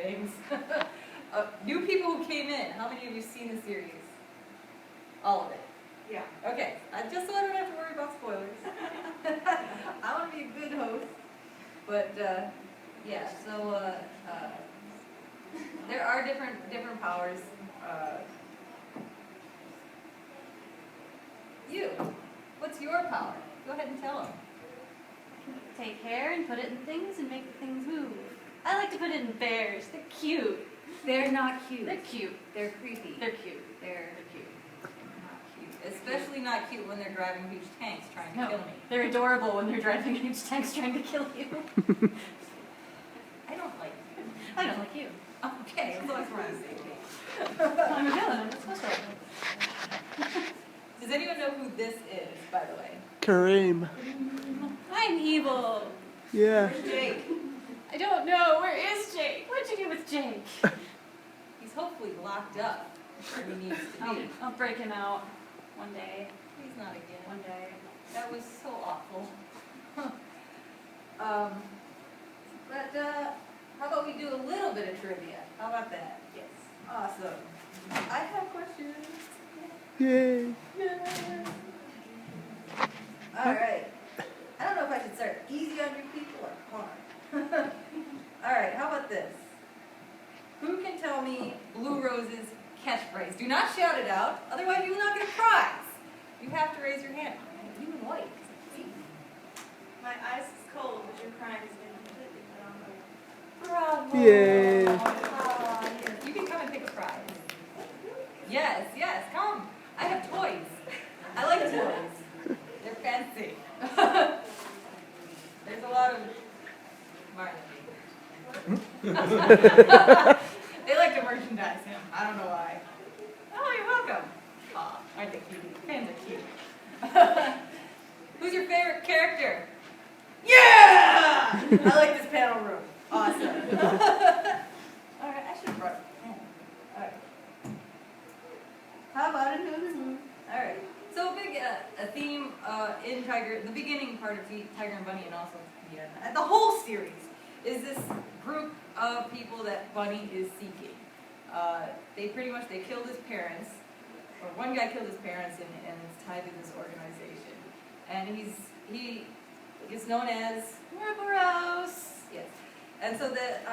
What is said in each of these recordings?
things. New people who came in, how many of you seen the series? All of it? Yeah. Okay, just so I don't have to worry about spoilers. I want to be a good host. But, yeah, so there are different powers. You, what's your power? Go ahead and tell them. Take hair and put it in things and make the things move. I like to put it in bears. They're cute. They're not cute. They're cute. They're creepy. They're cute. They're cute. Not cute. Especially not cute when they're driving huge tanks trying to kill me. They're adorable when they're driving huge tanks trying to kill you. I don't like you. I don't like you. Okay, as long as we're on the same page. I'm a villain. I'm not supposed to like you. Does anyone know who this is, by the way? Kareem. I'm evil. Yeah. Where's Jake? I don't know. Where is Jake? What'd you do with Jake? He's hopefully locked up where he needs to be. I'll break him out one day. Please not again. One day. That was so awful. But how about we do a little bit of trivia? How about that? Yes. Awesome. I have questions. Yay. All right. I don't know if I should start easy on you people or hard. All right, how about this? Who can tell me Blue Rose's catchphrase? Do not shout it out, otherwise you will not get a prize. You have to raise your hand. You and white. My ice is cold, but your crime has been completely put on hold. Bravo! Yay. Ah, yes. You can come and pick a prize. Yes, yes, come. I have toys. I like toys. They're fancy. There's a lot of Martin. They like to merchandise him. I don't know why. Oh, you're welcome. Aw, aren't they cute? Fans are cute. Who's your favorite character? Yeah! I like this panel room. Awesome. All right, I should have brought a pen. All right. How about it? All right. So a big a theme in Tiger, the beginning part of Tiger and Bunny, and also the whole series, is this group of people that Bunny is seeking. They pretty much killed his parents, or one guy killed his parents, and it's tied to this organization. And he is known as Ouroboros. Yes. And so that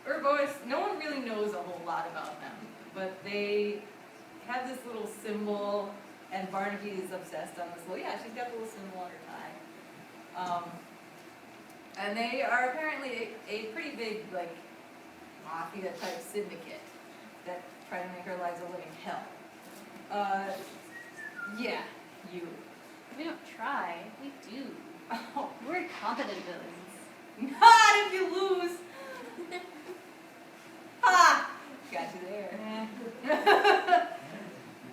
Ouroboros, no one really knows a whole lot about them, but they have this little symbol, and Barnaby is obsessed on this little, yeah, she's got the little symbol on her tie. And they are apparently a pretty big, like, mafia type syndicate that try to make our lives a living hell. Yeah, you. We don't try. We do. Oh, We're competent villains. not if you lose. Ha! Got you there.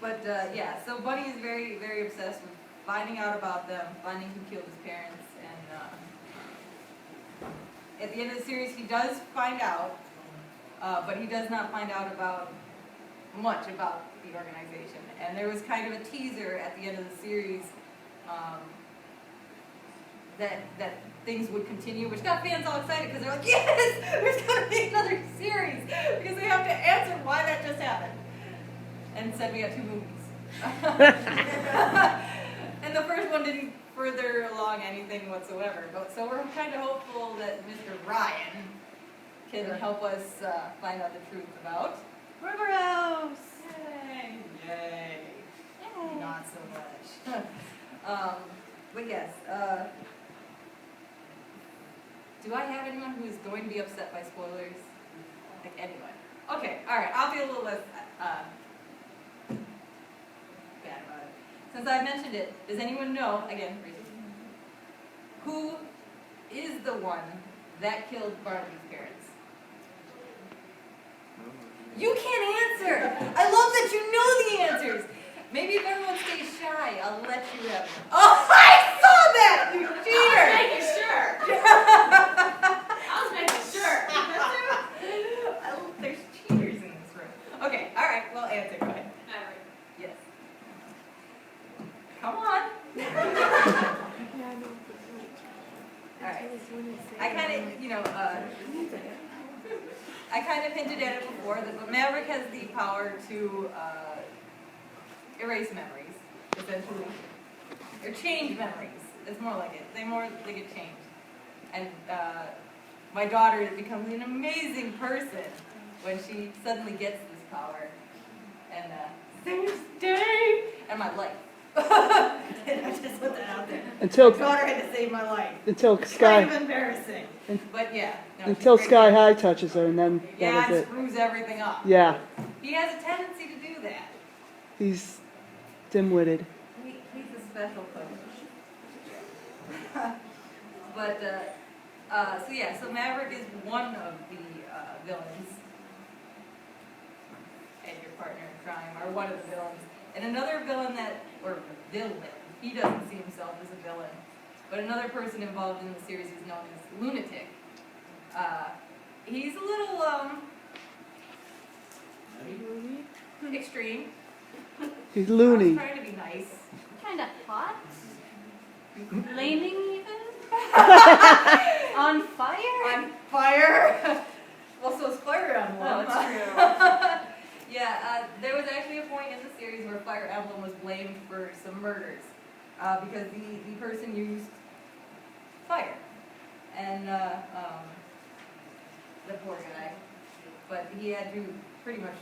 But yeah, so Bunny is very, very obsessed with finding out about them, finding who killed his parents, and at the end of the series he does find out, but he does not find out about much about the organization. And there was kind of a teaser at the end of the series that things would continue, which got fans all excited because they're like, yes, there's going to be another series, because they have to answer why that just happened. And said we got 2 movies. And the first one didn't further along anything whatsoever. But so we're kind of hopeful that Mr. Ryan can help us find out the truth about Ouroboros. Yay! Yay! Yay. Not so much. But yes. Do I have anyone who is going to be upset by spoilers? Like anyone? Okay. All right. I'll be a little less. Bad about it. Since I mentioned it, does anyone know, again, who is the one that killed Barnaby's parents? You can't answer! I love that you know the answers! Maybe if everyone stays shy, I'll let you have them. Oh, I saw that! You cheater! I was making sure. I was making sure. There's cheaters in this room. Okay, alright, well, answer, go ahead. Yes. Come on. Alright. I kind of, I kind of hinted at it before that Maverick has the power to erase memories, essentially. Or change memories. It's more like it. They get changed. And my daughter becomes an amazing person when she suddenly gets this power. And saves day and my life. And I just put that out there. Until My daughter had to save my life. until It's Sky kind of embarrassing. But yeah. No, until she's Sky great. High touches her, and then Yeah, that and is it. screws everything up. Yeah, He has a tendency to do that. he's dim-witted. He's a special coach. But, so Maverick is one of the villains. And your partner in crime are one of the villains. And another villain he doesn't see himself as a villain. But another person involved in the series is known as Lunatic. He's a little, extreme. He's I was loony. trying to be nice. Kind of hot. Flaming even. On fire. On fire. Well, so is Fire Emblem. Oh, that's true. Yeah, there was actually a point in the series where Fire Emblem was blamed for some murders because the person used fire. And the poor guy. But he had to pretty much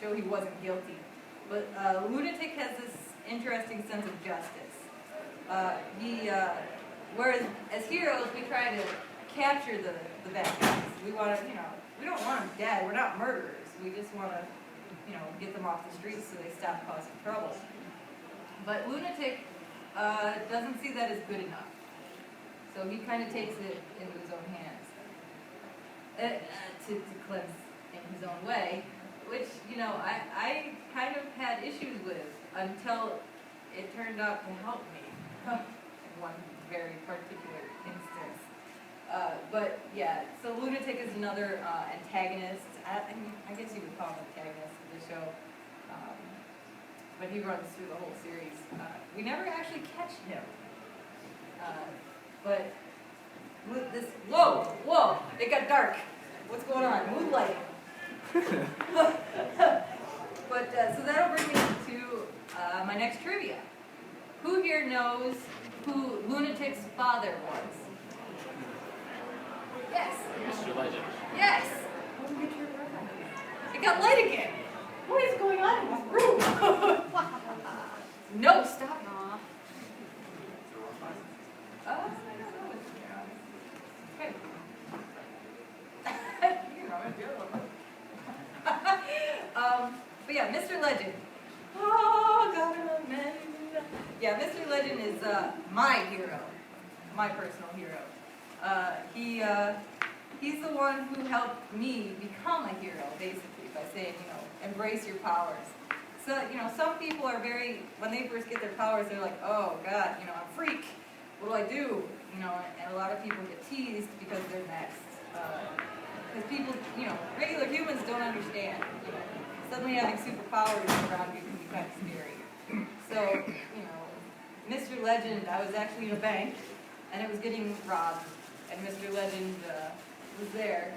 show he wasn't guilty. But Lunatic has this interesting sense of justice. Whereas as heroes, we try to capture the bad guys. We want to, we don't want them dead. We're not murderers. We just want to, get them off the streets so they stop causing trouble. But Lunatic doesn't see that as good enough. So he kind of takes it into his own hands to cleanse in his own way, which, I kind of had issues with until it turned out to help me in one very particular instance. But yeah, so Lunatic is another antagonist. I guess you would call him antagonist of the show. But he runs through the whole series. We never actually catch him. But with this, whoa, it got dark. What's going on? Moonlighting. But so that'll bring me to my next trivia. Who here knows who Lunatic's father was? Yes. Mr. Legend. Yes. It got light again. What is going on in this room? No, stop. Aw. I don't know what's going on. Okay. But yeah, Mr. Legend. Oh, government. Yeah, Mr. Legend is my hero, my personal hero. He's the one who helped me become a hero, basically, by saying, embrace your powers. So, some people are when they first get their powers, they're like, oh, God, I'm a freak. What do I do? And a lot of people get teased because they're next. Because people, regular humans don't understand. Suddenly having superpowers around you can be kind of scary. So, Mr. Legend, I was actually in a bank, and it was getting robbed, and Mr. Legend was there.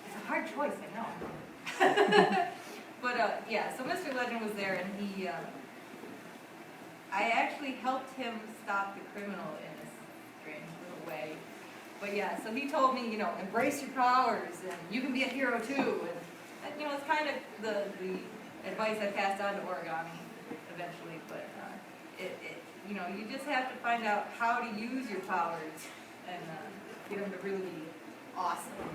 It's a hard choice, I know. But, so Mr. Legend was there, and I actually helped him stop the criminal in a strange little way. But yeah, so he told me, embrace your powers, and you can be a hero too. And it's kind of the advice I passed on to Origami eventually. But you just have to find out how to use your powers and get them to really be awesome.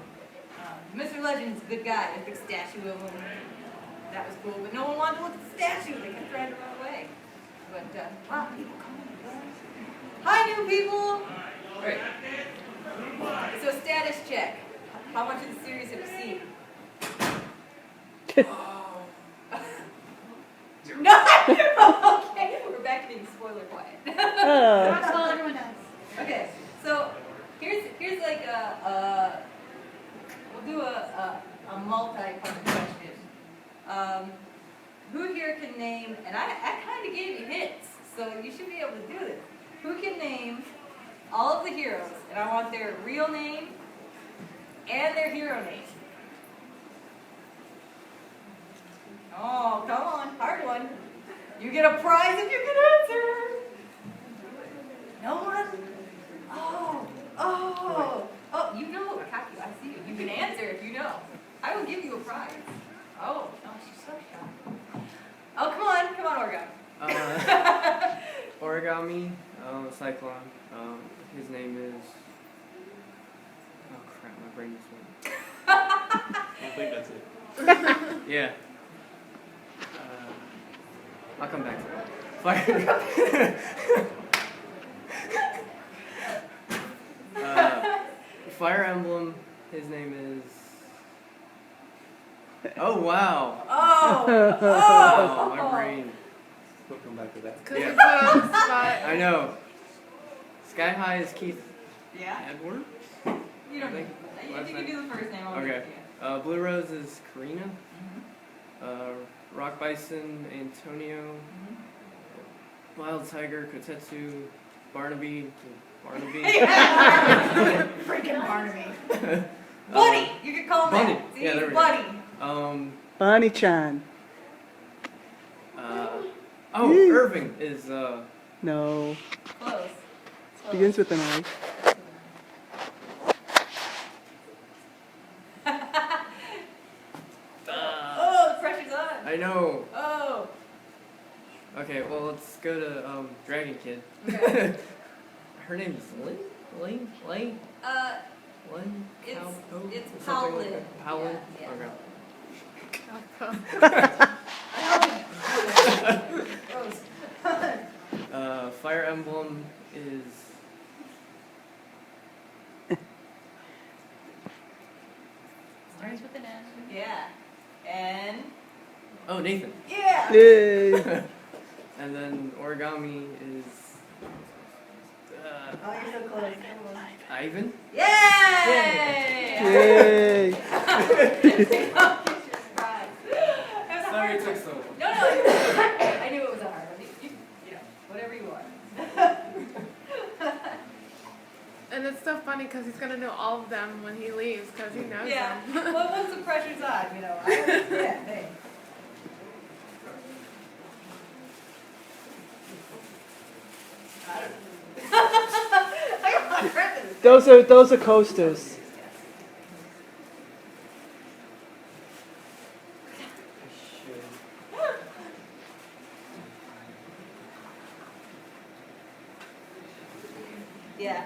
Mr. Legend's a good guy. There's a big statue of him. That was cool, but no one wanted to look at the statue. They kept trying to run away. But wow, people come on. Hi, new people. Great. So status check. How much of the series have you seen? No. Okay, we're back to being spoiler quiet. That's all everyone does. Okay, so here's like we'll do a multi-part question. Who here can name, and I kind of gave you hints, so you should be able to do this. Who can name all of the heroes, and I want their real name and their hero name. Oh, come on, hard one. You get a prize if you can answer. No one? Oh, you know, Kaki, I see you. You can answer if you know. I will give you a prize. Oh, she's so shy. Oh, come on, Orga. Origami, Cyclone. His name is. Oh crap, my brain just went. I think that's it. Yeah. I'll come back to that. Fire Emblem, his name is. Oh wow! Oh, My brain. We'll come back to that. Because Yeah. we put on the spot. I know. Sky High is Keith Yeah? Edward. You don't I think you last can name. do the first name. I'll give Okay. it to you. Blue Rose is Karina. Mhm. Rock Bison, Antonio. Mhm. Wild Tiger, Kotetsu, Barnaby. Freaking Barnaby. Buddy! You can call him Bunny. that. See, Yeah, there we go. Buddy. Bonnie-chan. Yee. Irving is No. Close. Begins with an I. Oh, the pressure's on. I know. Oh. Okay, well let's go to Dragon Kid. Okay. Her name is Lynn? Lynn? Lynn? It's Calpo? it's Or something like Paulin. that? Paulin? Yeah, Okay. Gross. Fire Emblem is Starts with an N. Yeah. And Nathan. yeah. Yay. And then Origami is Oh, you're so close. Ivan. Yay! Yay. Sorry it took so long. No, I knew it was a hard one. You know, whatever you want. And it's so funny because he's going to know all of them when he leaves because he knows Yeah. them. Well, once the pressure's on, you know. Yeah, hey. I don't know. I got my breath in this. Those are coasters. Yeah.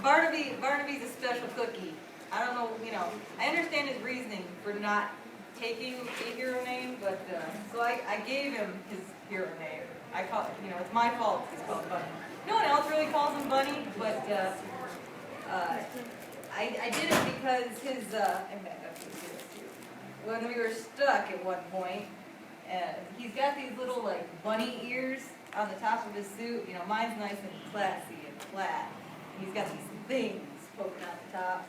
Barnaby's a special cookie. I don't know, you know, I understand his reasoning for not taking a hero name, but, so I gave him his hero name. I call it, you know, it's my fault he's called Bunny. No one else really calls him Bunny, but, I did it because his, I'm back up to this too. When we were stuck at one point, he's got these little, like, bunny ears on the top of his suit. You know, mine's nice and classy and flat. He's got these things poking out the top.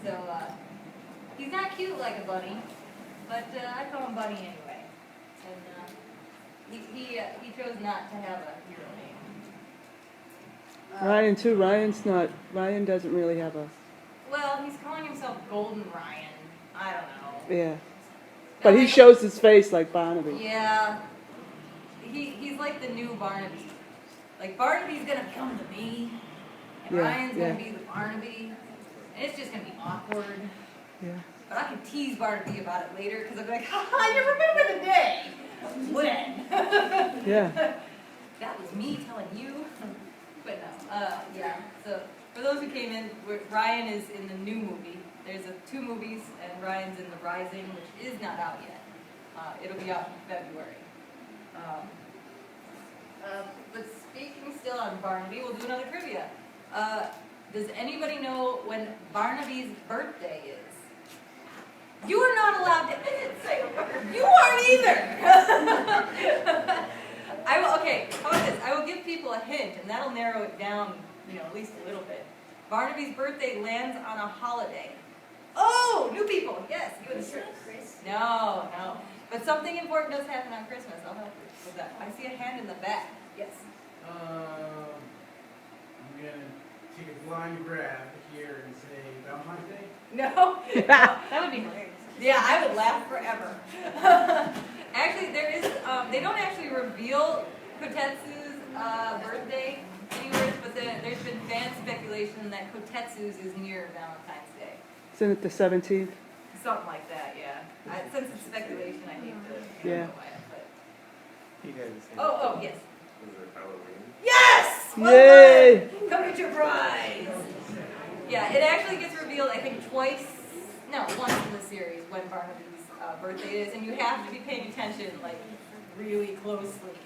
So, he's not cute like a bunny, but I call him Bunny anyway. And he chose not to have a hero name. Ryan too. Ryan doesn't really have a. Well, he's calling himself Golden Ryan. I don't know. Yeah. But he shows his face like Barnaby. Yeah. He's like the new Barnaby. Like, Barnaby's gonna come to me, and Yeah, Ryan's gonna yeah. be the Barnaby, and it's just gonna be awkward. Yeah. But I can tease Barnaby about it later, because I'll be like, ha, you remember the day when? Yeah. That was me telling you. But no, yeah. So, for those who came in, Ryan is in the new movie. There's 2 movies, and Ryan's in The Rising, which is not out yet. It'll be out in February. But speaking still on Barnaby, we'll do another trivia. Does anybody know when Barnaby's birthday is? You are not allowed to say you aren't either. Okay, how about this? I will give people a hint, and that'll narrow it down, you know, at least a little bit. Barnaby's birthday lands on a holiday. Oh, new people, yes, you and the No. But something important does happen on Christmas. I'll help you with that. I see a hand in the back. Yes. I'm gonna take a blind grab here and say Valentine's Day? No. That would be hilarious. Yeah, I would laugh forever. Actually, there is, they don't actually reveal Kotetsu's birthday anywhere, but there's been fan speculation that Kotetsu's is near Valentine's Day. Isn't it the 17th? Something like that, yeah. Since it's speculation, I hate to Yeah. go by it, but. You guys the same. Oh, yes. Was it Halloween? Yes! Well Yay! done! Come get your prize! Yeah, it actually gets revealed, I think, once in the series when Barnaby's birthday is, and you have to be paying attention, like, really closely.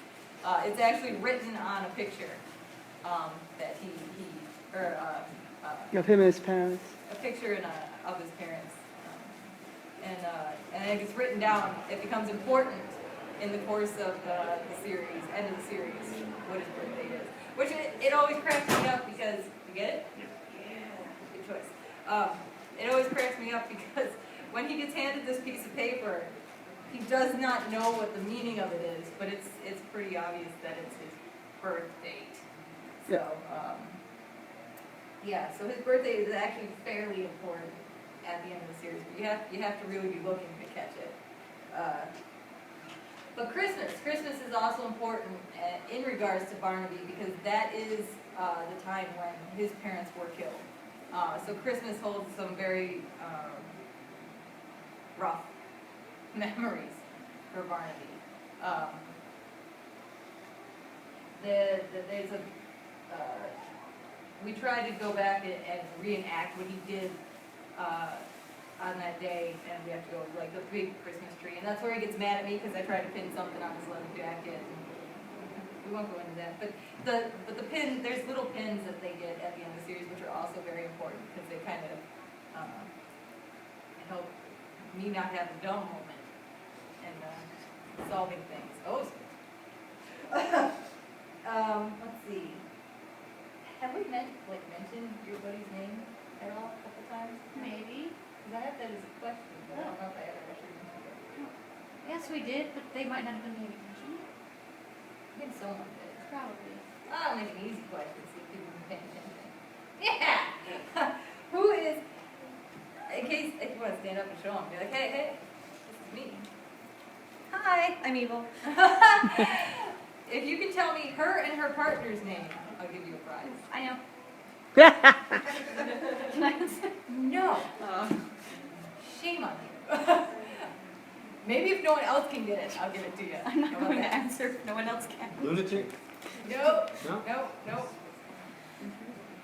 It's actually written on a picture that Of him and his parents. a picture of his parents. And it gets written down. It becomes important in the course of the series, end of the series, what his birthday is. Which it always cracks me up because, you get it? Yeah. Good choice. It always cracks me up because when he gets handed this piece of paper, he does not know what the meaning of it is, but it's pretty obvious that it's his birth date. So, so his birthday is actually fairly important at the end of the series, but you have to really be looking to catch it. But Christmas is also important in regards to Barnaby because that is the time when his parents were killed. So Christmas holds some very rough memories for Barnaby. There's a we tried to go back and reenact what he did on that day, and we have to go like the big Christmas tree, and that's where he gets mad at me because I tried to pin something on his leather jacket. And we won't go into that, but the pin, there's little pins that they get at the end of the series, which are also very important because they kind of help me not have a dumb moment and solving things. Oh, let's see. Have we mentioned your buddy's name at all a couple times? Maybe. Because I have that as a question, but I don't know if I ever actually mentioned it. Yes, we did, but they might not have been paying attention. I think someone did. Probably. I'll make an easy question so people can pay attention. Yeah! Who is, in case if you want to stand up and show them, be like, hey, this is me. Hi, I'm evil. If you can tell me her and her partner's name, I'll give you a prize. I know. No. Shame on you. Maybe if no one else can get it, I'll give it to you. I'm not How about going to that? answer if no one else can. Lunatic? Nope. No? Nope.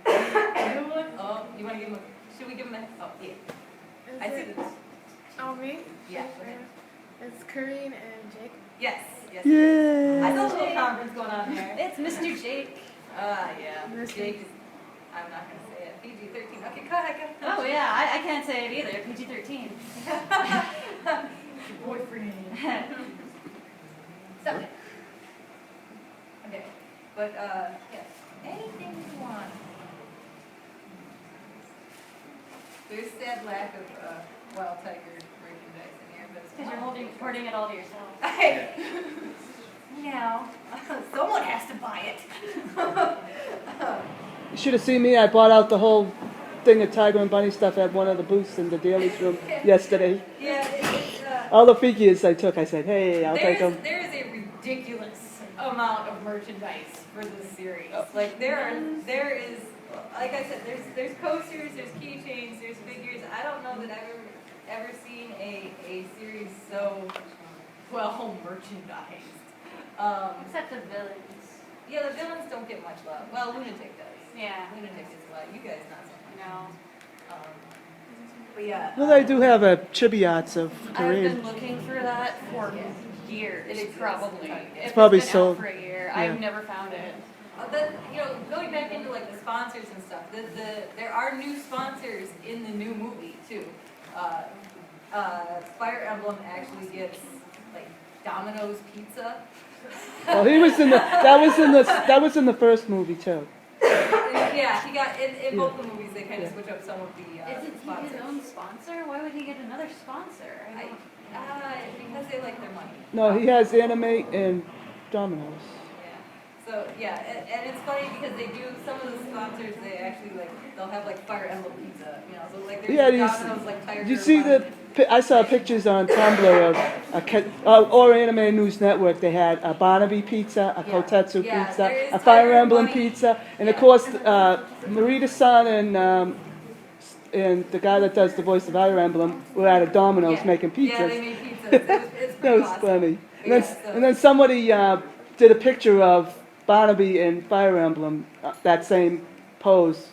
Oh, you want to give him a, should we give him a, oh, yeah. Is I see it- this. Oh, me? Yeah, go ahead. It's Kareen and Jake. Yes. Yay! I saw a little conference going on there. It's Mr. Jake. Yeah. Mr. Jake is, I'm not going to say it. PG-13. Okay, cut. Oh yeah, I can't say it either. PG-13. Your boyfriend. Stop it. Okay. But, yeah. Anything you want. There's sad lack of Wild Tiger merchandise in here, but it's Because you're hoarding it all to yourself. Hey. No. Someone has to buy it. You should have seen me. I bought out the whole thing of Tiger and Bunny stuff at one of the booths in the Dailies room yesterday. Yeah, it's All the figures I took, I said, hey, I'll take them. there is a ridiculous amount of merchandise for this series. Like there is, like I said, there's coasters, there's keychains, there's figures. I don't know that I've ever seen a series so well merchandised. Except the villains. Yeah, the villains don't get much love. Well, Lunatic does. Yeah. Lunatic gets a lot. You guys not so much. No. But yeah. Well, I do have a Chibiats of I've Korean. been looking for that for years. It exists. Probably. It's probably been sold. out for a year. Yeah. I've never found it. Going back into like the sponsors and stuff, there are new sponsors in the new movie too. Fire Emblem actually gets like Domino's Pizza. Oh, he was in the. That was in the first movie too. Yeah, he got in both the movies. They kind of switch up some of the Isn't he sponsors. his own sponsor? Why would he get another sponsor? Because they like their money. No, he has Anime and Domino's. Yeah. So yeah, and it's funny because they do some of the sponsors. They actually they'll have like Fire Emblem pizza, you know. So like there's Yeah, Domino's like Tiger. you see I saw pictures on Tumblr of or Anime News Network. They had a Barnaby pizza, a Kotetsu Yeah, pizza, there is a Fire Tiger Emblem Bunny. pizza, and of Yeah. course Marita-san and the guy that does the voice of Fire Emblem were at a Domino's Yeah. making pizzas. Yeah, they made pizzas. It's That pretty was awesome. funny. But And then, yeah, so- and then somebody did a picture of Barnaby and Fire Emblem, that same pose.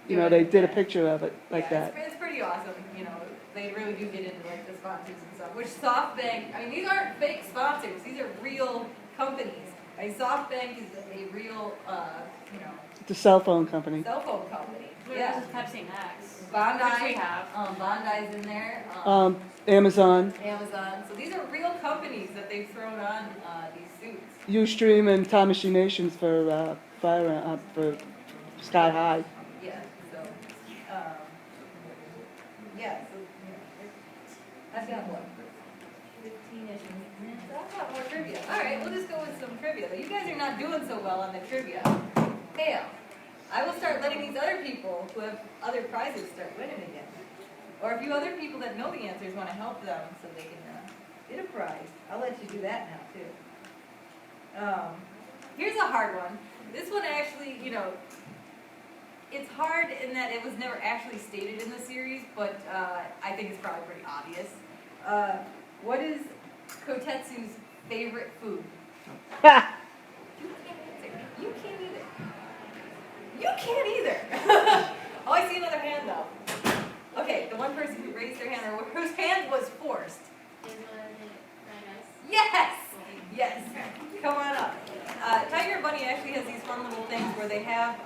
You know, they did a picture of it like yeah, that. It's pretty awesome. You know, they really do get into like the sponsors and stuff. Which SoftBank, I mean, these aren't fake sponsors. These are real companies. I mean, SoftBank is a real, you know, The cell phone company. cell phone company. Yeah. Yeah. Pepsi Max. Bondi, Which we have. Bondi's in there. Amazon, Amazon. So these are real companies that they've thrown on these suits. Ustream, and Tamashi Nations for for Sky High. Yeah. So, yeah. So you know, I've got what, 15-ish minutes. I've got more trivia. All right, we'll just go with some trivia. You guys are not doing so well on the trivia. Fail. I will start letting these other people who have other prizes start winning again. Or if you other people that know the answers want to help them so they can get a prize, I'll let you do that now too. Here's a hard one. This one actually, you know, it's hard in that it was never actually stated in the series, but I think it's probably pretty obvious. What is Kotetsu's favorite food? You can't either. You can't either. Oh, I see another hand though. Okay, the one person who raised their hand or whose hand was forced. Yes! Yes. Come on up. Tiger and Bunny actually has these fun little things where they have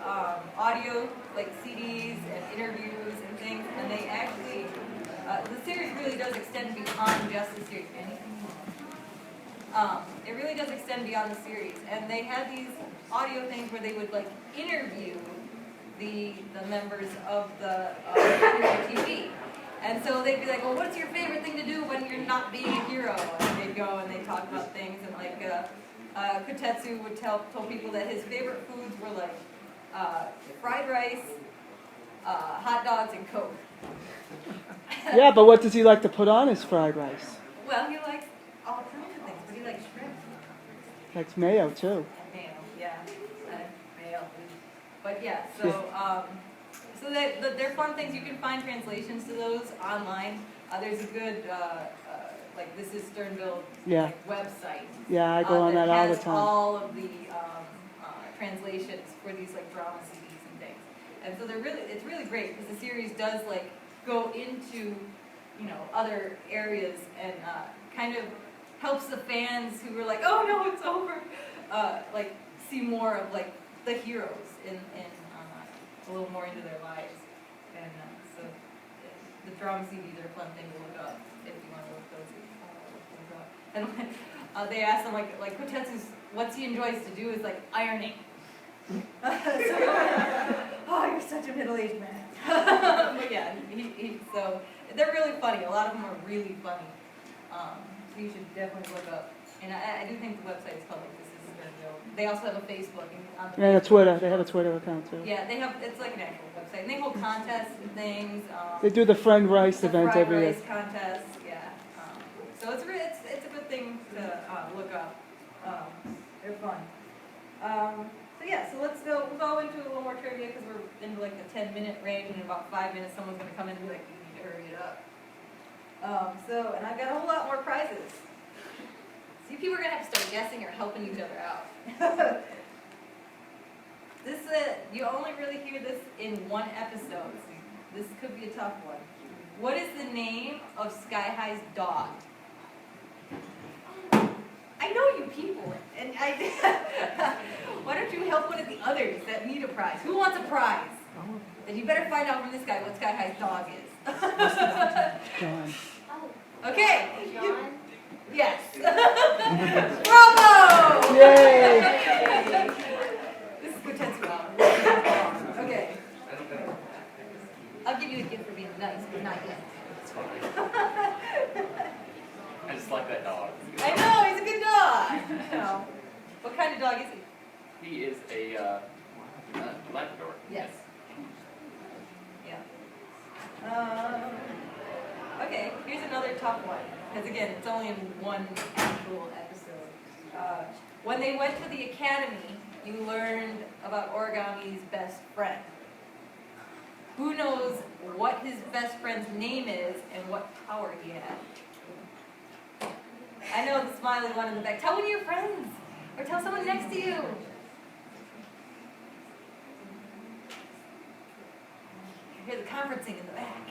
audio, like CDs and interviews and things, and they actually, the series really does extend beyond just the series. It really does extend beyond the series, and they had these audio things where they would like interview the members of the TV. And so they'd be like, well, what's your favorite thing to do when you're not being a hero? And they'd go and they'd talk about things, and like Kotetsu would tell people that his favorite foods were like fried rice, hot dogs, and Coke. Yeah, but what does he like to put on his fried rice? Well, he likes all kinds of things, but he likes shrimp. Likes mayo too. And mayo, yeah. Mayo. But yeah, so so they're fun things. You can find translations to those online. There's a good like This Is Sternville Yeah. website. Yeah, I go on that all the has time. all of the translations for these like drama CDs and things. And so it's really great because the series does like go into, you know, other areas and kind of helps the fans who were like, oh no, it's over, like see more of like the heroes in a little more into their lives. And so the drama CDs are a fun thing to look up if you want to look those up. And they asked him like Kotetsu's, what he enjoys to do is like ironing. Oh, you're such a middle-aged man. But yeah, so they're really funny. A lot of them are really funny. So you should definitely look up. And I do think the website is called like This Is Sternville. They also have a Facebook And a Twitter. They have a Twitter account too. Yeah, they have. It's like an actual website. And they hold contests and things. They do the Friend Rice the event fried every year. rice contest. Yeah. So it's a good thing to look up. They're fun. So yeah, so we'll go into a little more trivia because we're into like the 10-minute range, and in about 5 minutes someone's going to come in and be like, you need to hurry it up. And I've got a whole lot more prizes. See, people are going to have to start guessing or helping each other out. You only really hear this in one episode. This could be a tough one. What is the name of Sky High's dog? I know you people, and why don't you help one of the others that need a prize? Who wants a prize? Then you better find out from this guy what Sky High's dog is. John. Okay. Yes. Bravo! Yay! This is Kotetsu hour. Okay. I'll give you a gift for being nice, but not yet. I just like that dog. I know, he's a good dog. I know. What kind of dog is he? He is a Labrador. Yes. Yeah. Okay, here's another tough one. Because again, it's only in one actual episode. When they went to the academy, you learned about Origami's best friend. Who knows what his best friend's name is and what power he had? I know the smiley one in the back. Tell one of your friends. Or tell someone next to you. You hear the conferencing in the back.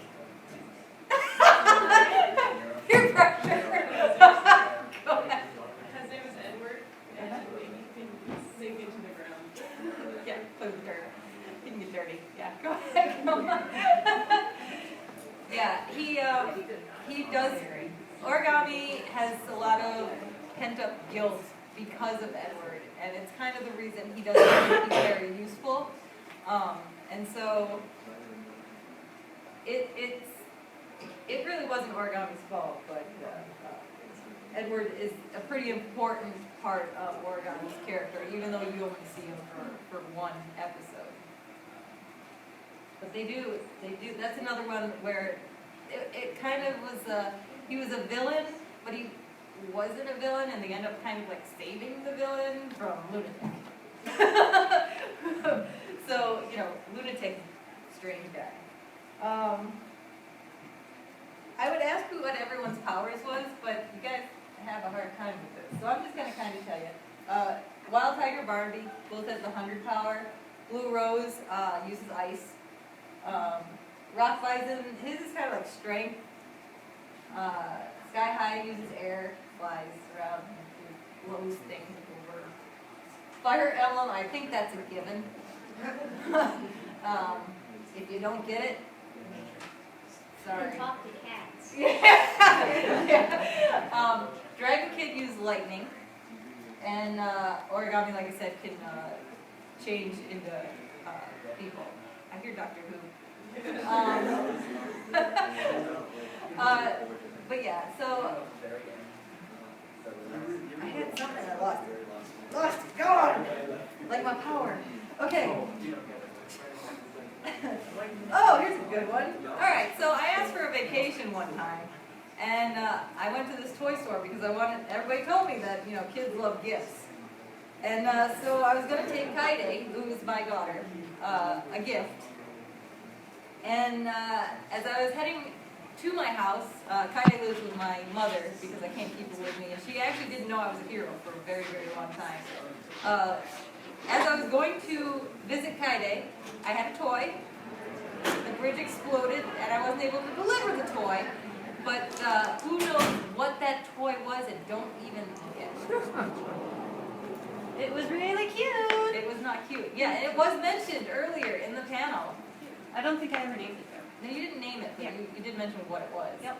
Peer pressure. Go ahead. His name is Edward, and he can sink into the ground. Yeah, play with the dirt. You can get dirty. Yeah, go ahead. Go on. Yeah, he does. Origami has a lot of pent-up guilt because of Edward, and it's kind of the reason he doesn't think he's very useful. And so it really wasn't Origami's fault, but Edward is a pretty important part of Origami's character, even though you only see him for one episode. But they do, that's another one where it kind of was, he was a villain, but he wasn't a villain, and they end up kind of like saving the villain from Lunatic. So, Lunatic, strange guy. I would ask what everyone's powers was, but you guys have a hard time with this. So I'm just going to kind of tell you. Wild Tiger Barnaby both has the 100 power. Blue Rose uses ice. Rock Bison, his is kind of like strength. Sky High uses air, flies around, and blows things over. Fire Emblem, I think that's a given. If you don't get it, sorry. Talk to cats. Yeah. Dragon Kid uses lightning, and Origami, like I said, can change into people. I hear Doctor Who. But yeah, so I had something I lost. Lost it. Gone. Like my power. Okay. Oh, here's a good one. All right, so I asked for a vacation one time, and I went to this toy store because I wanted. Everybody told me that kids love gifts, and so I was going to take Kaide, who is my daughter, a gift. And as I was heading to my house, Kaide lives with my mother because I can't keep her with me, and she actually didn't know I was a hero for a very, very long time. As I was going to visit Kaide, I had a toy. The bridge exploded, and I wasn't able to deliver the toy. But who knows what that toy was, and don't even guess. It was really cute. It was not cute. Yeah, it was mentioned earlier in the panel. I don't think I ever named it though. No, you didn't name it, but Yeah. you did mention what it was. Yep.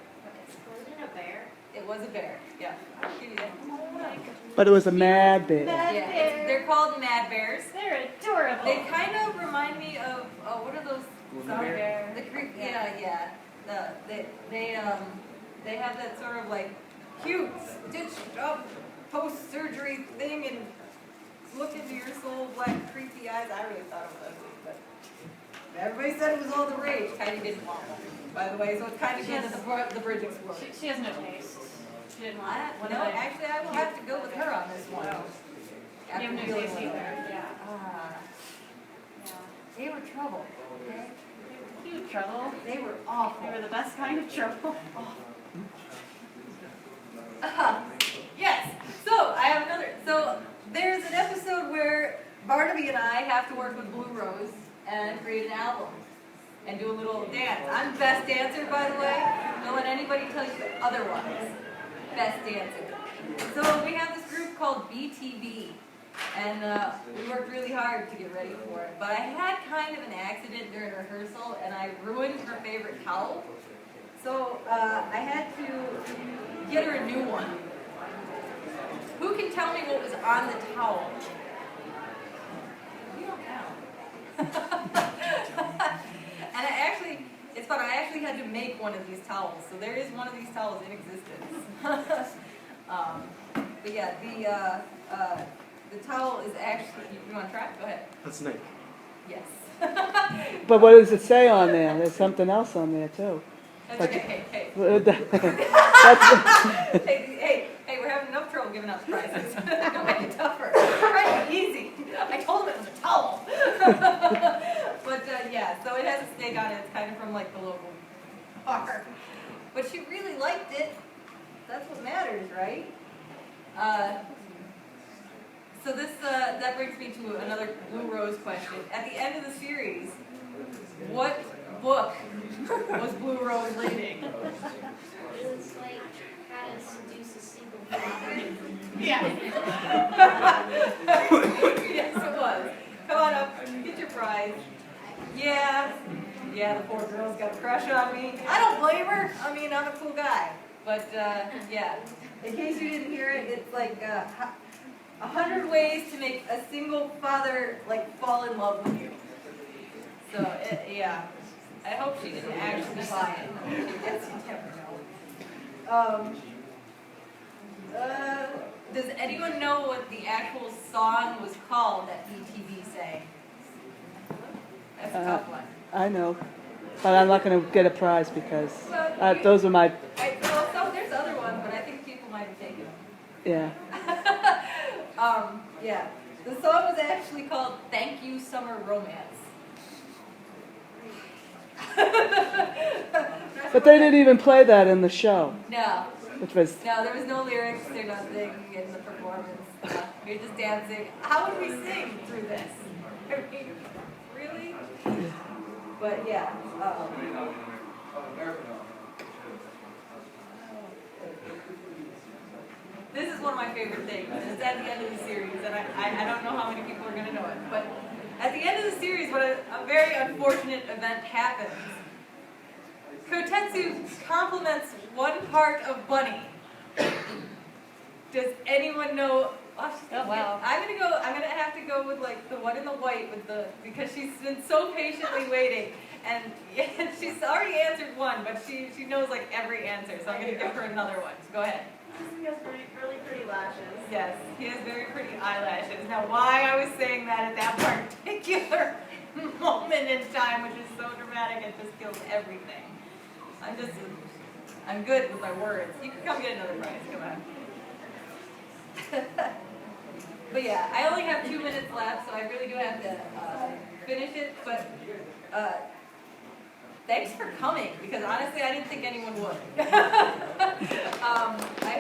Was it a bear? It was a bear. Yeah, I'll give you that. But it was a mad bear. Mad Yeah, bear. they're called Mad Bears. They're adorable. They kind of remind me of what are those? Sound bear. The creep. Yeah. They have that sort of like cute stitched up post surgery thing and look into your soul black creepy eyes. I really thought it was ugly, but everybody said it was all the rage. Kaide didn't want one, by the way, so it's kind of good that the bridge exploded. She has no taste. She didn't want it. No, actually, I will have to go with her on this one. You have no taste either. Yeah. They were trouble. Okay? Cute trouble. They were awful. They were the best kind of trouble. Yes. So I have another. So there's an episode where Barnaby and I have to work with Blue Rose and create an album and do a little dance. I'm best dancer, by the way. Don't let anybody tell you otherwise. Best dancer. So we have this group called BTB, and we worked really hard to get ready for it. But I had kind of an accident during rehearsal, and I ruined her favorite towel. So I had to get her a new one. Who can tell me what was on the towel? You don't know. And it's fun, I actually had to make one of these towels. So there is one of these towels in existence. But yeah, the towel is actually, you want to try? Go ahead. A snake. Yes. But what does it say on there? There's something else on there too. That's Like- okay. Hey, That's, hey, we're having enough trouble giving out prizes. Don't make it tougher. Right, easy. I told him it was a towel. But yeah, so it has a snake on it. It's kind of from like the local park. But she really liked it. That's what matters, right? So this that brings me to another Blue Rose question. At the end of the series, what book was Blue Rose reading? It was like how to seduce a single father. Yeah. Yes, it was. Come on up, get your prize. Yeah, the poor girl's got a crush on me. I don't blame her. I mean, I'm a cool guy. But yeah, in case you didn't hear it, it's like 100 ways to make a single father like fall in love with you. So yeah, I hope she didn't actually buy it. I guess you never know. Does anyone know what the actual song was called that ETV sang? That's a tough one. I know, but I'm not going to get a prize because Well, those are my, There's other ones, but I think people might have taken them. yeah. Yeah. The song was actually called "Thank You, Summer Romance." But they didn't even play that in the show, No, which was, there was no lyrics. They're nothing in the performance. You're just dancing. How would we sing through this? I mean, really? But yeah. This is one of my favorite things. It's at the end of the series, and I don't know how many people are going to know it, but at the end of the series, when a very unfortunate event happens, Kotetsu compliments one part of Bunny. Does anyone know? Oh wow. I'm gonna have to go with like the one in the white because she's been so patiently waiting, and she's already answered one, but she knows like every answer, so I'm gonna give her another one. So go ahead. He has really pretty lashes. Yes, he has very pretty eyelashes. Now, why I was saying that at that particular moment in time, which is so dramatic, it just kills everything. I'm good with my words. You can come get another prize. Come on. But yeah, I only have 2 minutes left, so I really do have to finish it. But thanks for coming, because honestly, I didn't think anyone would. I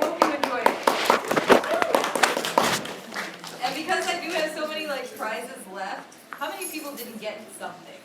hope you enjoyed it. And because I do have so many like prizes left, how many people didn't get something?